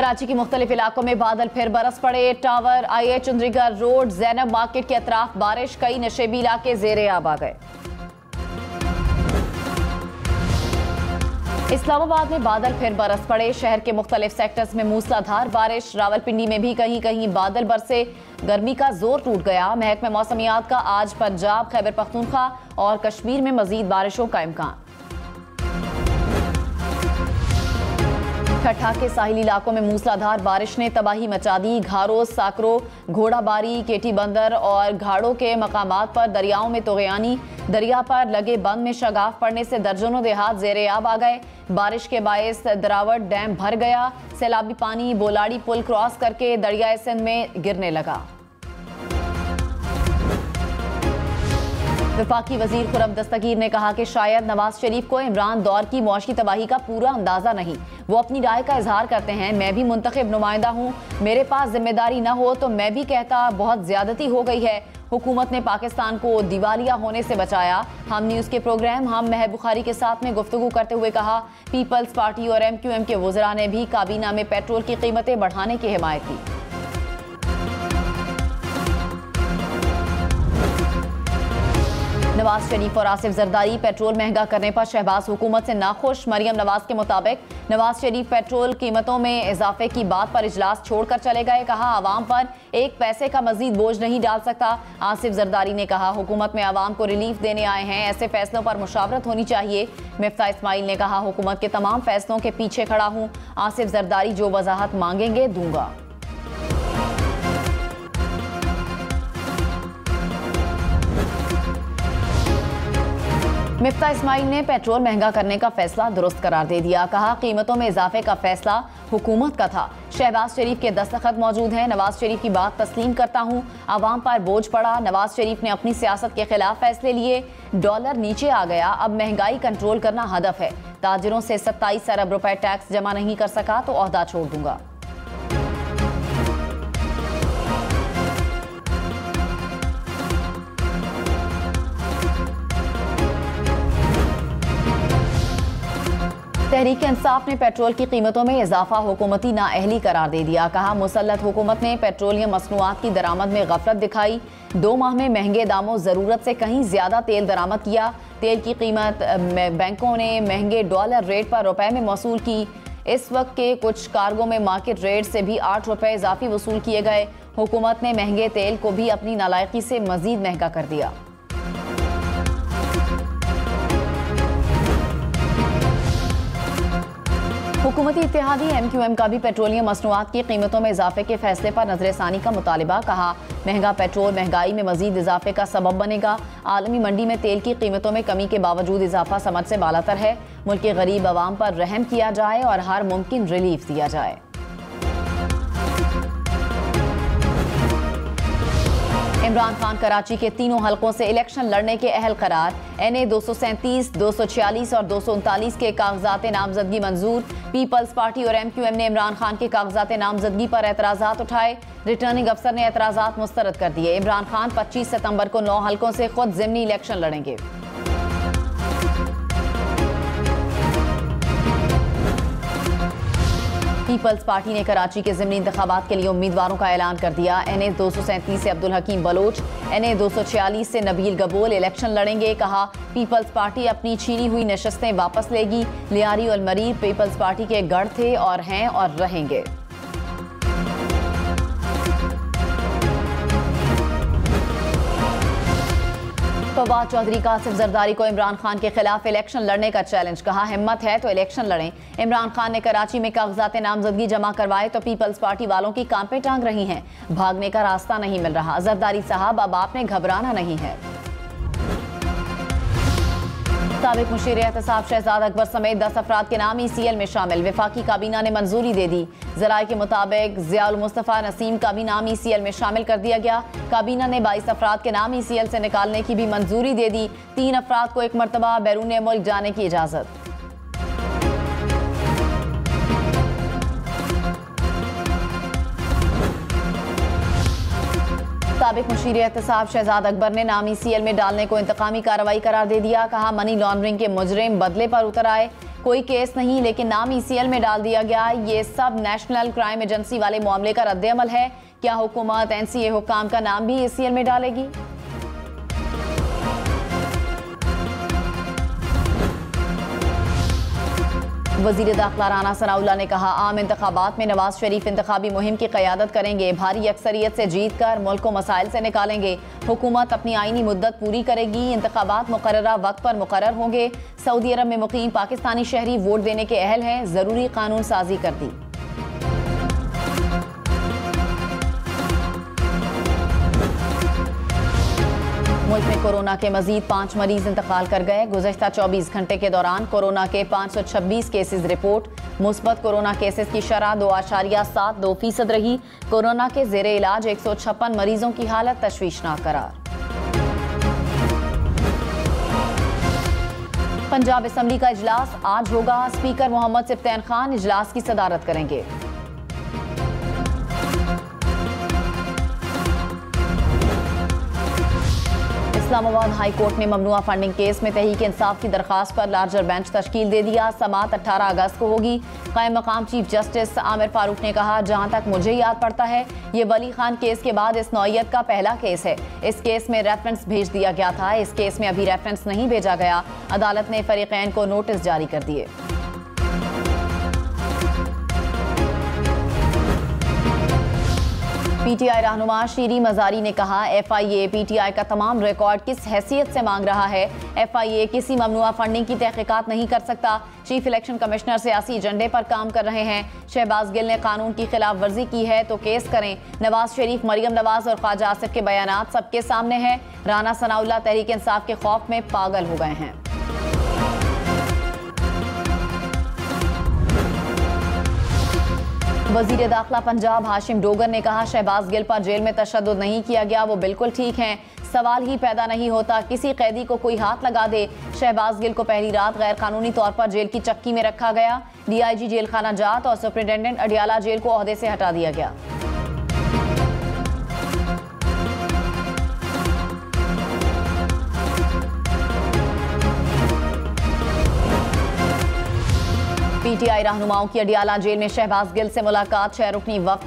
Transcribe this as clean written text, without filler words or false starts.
कराची के मुख्तलिफ इलाकों में बादल फिर बरस पड़े। Tower, IA, Chundrigarh road, Zainab market के अतराफ बारिश, कई नशेबी इलाके ज़ेरे आब आ गए। इस्लामाबाद में बादल फिर बरस पड़े। शहर के मुख्तलिफ सेक्टर्स में मूसलाधार बारिश। रावलपिंडी में भी कहीं कहीं बादल बरसे, गर्मी का जोर टूट गया। महकमा मौसमियात का आज पंजाब, खैबर पख्तूनख्वा और कश्मीर में मजीद बारिशों का इम्कान। ठट्ठा के साहिली इलाकों में मूसलाधार बारिश ने तबाही मचा दी। घारो, साकरो, घोड़ाबारी, केटी बंदर और घाड़ों के मकामात पर दरियाओं में तोगयानी। दरिया पर लगे बंद में शगाफ पड़ने से दर्जनों देहात ज़ेरे आब आ गए। बारिश के बायस दरावट डैम भर गया। सैलाबी पानी बोलाड़ी पुल क्रॉस करके दरियाए सिंध में गिरने लगा। वफाकी वजीर खुर्रम दस्तगीर ने कहा कि शायद नवाज शरीफ को इमरान दौर की मुआशी तबाही का पूरा अंदाजा नहीं। वो अपनी राय का इजहार करते हैं। मैं भी मुंतखब नुमाइंदा हूँ, मेरे पास जिम्मेदारी न हो तो मैं भी कहता बहुत ज्यादती हो गई है। हुकूमत ने पाकिस्तान को दिवालिया होने से बचाया। हम न्यूज़ के प्रोग्राम हम महब बुखारी के साथ में गुफ्तगू करते हुए कहा, पीपल्स पार्टी और MQM के वज़रा ने भी काबीना में पेट्रोल की कीमतें बढ़ाने की हिमायत की। नवाज शरीफ और आसिफ जरदारी पेट्रोल महंगा करने पर शहबाज हुकूमत से नाखुश। मरियम नवाज के मुताबिक नवाज शरीफ पेट्रोल कीमतों में इजाफे की बात पर इजलास छोड़कर चले गए। कहा, आवाम पर एक पैसे का मजीद बोझ नहीं डाल सकता। आसिफ जरदारी ने कहा, हुकूमत में आवाम को रिलीफ देने आए हैं, ऐसे फैसलों पर मुशावरत होनी चाहिए। मिफ्ता इस्माइल ने कहा, हुकूमत के तमाम फैसलों के पीछे खड़ा हूँ। आसिफ जरदारी जो वजाहत मांगेंगे दूंगा। मिफ्ता इस्माइल ने पेट्रोल महंगा करने का फैसला दुरुस्त करार दे दिया। कहा, कीमतों में इजाफे का फैसला हुकूमत का था। शहबाज शरीफ के दस्तखत मौजूद हैं। नवाज शरीफ की बात तस्लीम करता हूँ। आवाम पर बोझ पड़ा। नवाज शरीफ ने अपनी सियासत के खिलाफ फैसले लिए। डॉलर नीचे आ गया। अब महंगाई कंट्रोल करना हदफ है। ताजिरों से 27 अरब रुपए टैक्स जमा नहीं कर सका तो ओहदा छोड़ दूंगा। तहरीक इंसाफ ने पेट्रोल की कीमतों में इजाफा हुकूमती नाअहली करार दे दिया। कहा, मुसल्लत हुकूमत ने पेट्रोलियम मसनूआत की दरामद में गफलत दिखाई। 2 माह में महंगे दामों ज़रूरत से कहीं ज़्यादा तेल दरामद किया। तेल की कीमत बैंकों ने महंगे डॉलर रेट पर रुपए में वसूल की। इस वक्त के कुछ कार्गो में मार्केट रेट से भी 8 रुपए इजाफी वसूल किए गए। हुकूमत ने महंगे तेल को भी अपनी नालायकी से मजीद महंगा कर दिया। हुकूमती इत्तेहादी MQM का भी पेट्रोलियम मसनूआत की कीमतों में इजाफे के फैसले पर नजरसानी का मुतालिबा। कहा, महंगा पेट्रोल महंगाई में मजीद इजाफे का सबब बनेगा। आलमी मंडी में तेल की कीमतों में कमी के बावजूद इजाफा समझ से बालातर है। मुल्क के गरीब आवाम पर रहम किया जाए और हर मुमकिन रिलीफ दिया जाए। इमरान खान कराची के तीनों हलकों से इलेक्शन लड़ने के अहल करार। NA 237, 246 और 239 के कागजात नामजदगी मंजूर। पीपल्स पार्टी और MQM ने इमरान खान के कागजात नामजदगी पर एतराज़ात उठाए। रिटर्निंग अफसर ने एतराज़ात मुस्तरद कर दिए। इमरान खान 25 सितंबर को 9 हलकों से खुद ज़िमनी इलेक्शन लड़ेंगे। पीपल्स पार्टी ने कराची के ज़िमनी इंतखाबात के लिए उम्मीदवारों का ऐलान कर दिया। NA 237 से अब्दुल हकीम बलोच, NA 246 से नबील गबोल इलेक्शन लड़ेंगे। कहा, पीपल्स पार्टी अपनी छीनी हुई नशस्तें वापस लेगी। लियारी और मरीर पीपल्स पार्टी के गढ़ थे और हैं और रहेंगे। फवाद चौधरी का आसिफ जरदारी को इमरान खान के खिलाफ इलेक्शन लड़ने का चैलेंज। कहा, हिम्मत है तो इलेक्शन लड़ें। इमरान खान ने कराची में कागजात नामजदगी जमा करवाए तो पीपल्स पार्टी वालों की कांपें टांग रही हैं। भागने का रास्ता नहीं मिल रहा। जरदारी साहब, अब आपने घबराना नहीं है। साबिक मुशीर एहतसाब शहजाद अकबर समेत 10 अफराद के नाम ECL में शामिल। वफाकी काबीना ने मंजूरी दे दी। ज़राए के मुताबिक ज़ियाउल मुस्तफ़ा नसीम का भी नाम ECL में शामिल कर दिया गया। काबीना ने 22 अफराद के नाम ECL से निकालने की भी मंजूरी दे दी। 3 अफराद को एक मरतबा बैरून मुल्क जाने की इजाज़त। साबिक मुशीर एहतसाब शहजाद अकबर ने नाम ECL में डालने को इंतकामी कार्रवाई करार दे दिया। कहा, मनी लॉन्ड्रिंग के मुजरिम बदले पर उतर आए। कोई केस नहीं, लेकिन नाम ECL में डाल दिया गया। ये सब नेशनल क्राइम एजेंसी वाले मामले का रद्द-ए-अमल है। क्या हुकूमत NCA हुक्काम का नाम भी ECL में डालेगी? वजीर दाखिला राना सनाउल्लाह ने कहा, आम इंतखाबात में नवाज शरीफ इंतखाबी मुहिम की क़यादत करेंगे, भारी अक्सरियत से जीत कर मुल्क को मसाइल से निकालेंगे। हुकूमत अपनी आईनी मुद्दत पूरी करेगी, इंतखाबात मुकर्ररा वक्त पर मुकर्रर होंगे। सऊदी अरब में मुकीम पाकिस्तानी शहरी वोट देने के अहल हैं, ज़रूरी कानून साजी कर दी। मुल्क में कोरोना के मजीद 5 मरीज इंतकाल कर गए। गुज़श्ता 24 घंटे के दौरान कोरोना के 526 केसेस रिपोर्ट। मुस्बत कोरोना केसेस की शरह 2.72% रही। कोरोना के ज़ेरे इलाज 156 मरीजों की हालत तशवीशनाक करार। पंजाब असम्बली का इजलास आज होगा। स्पीकर मोहम्मद सिफ्तैन खान इजलास की सदारत करेंगे। इस्लामाबाद हाई कोर्ट ने ममनुआ फंडिंग केस में तहरीक इंसाफ की दरखास्त पर लार्जर बेंच तश्कील दे दिया। समाअत 18 अगस्त को होगी। कायम मकाम चीफ जस्टिस आमिर फारूक ने कहा, जहां तक मुझे याद पड़ता है ये वली खान केस के बाद इस नौइयत का पहला केस है। इस केस में रेफरेंस भेज दिया गया था, इस केस में अभी रेफरेंस नहीं भेजा गया। अदालत ने फरीकैन को नोटिस जारी कर दिए। PTI रहनुमा शीरी मजारी ने कहा, FIA PTI का तमाम रिकॉर्ड किस हैसियत से मांग रहा है। FIA किसी ममनुआ फंडिंग की तहकीकात नहीं कर सकता। चीफ इलेक्शन कमिश्नर सियासी एजेंडे पर काम कर रहे हैं। शहबाज गिल ने कानून की खिलाफ वर्जी की है तो केस करें। नवाज शरीफ, मरियम नवाज और ख्वाजा आसिफ के बयानात सबके सामने हैं। राना सनाउल्लाह तहरीक इंसाफ के खौफ में पागल हो गए हैं। वजीर दाखिला पंजाब हाशिम डोगर ने कहा, शहबाज गिल पर जेल में तशद्दुद नहीं किया गया, वो बिल्कुल ठीक हैं। सवाल ही पैदा नहीं होता किसी कैदी को कोई हाथ लगा दे। शहबाज गिल को पहली रात गैर कानूनी तौर पर जेल की चक्की में रखा गया। DIG जेल खाना जात और सुपरिटेंडेंट अडियाला जेल को ओहदे से हटा दिया गया। PTI रहनुमाओं की अडियाला जेल में शहबाज गिल से मुलाकात। 6 रुकनी वफ्द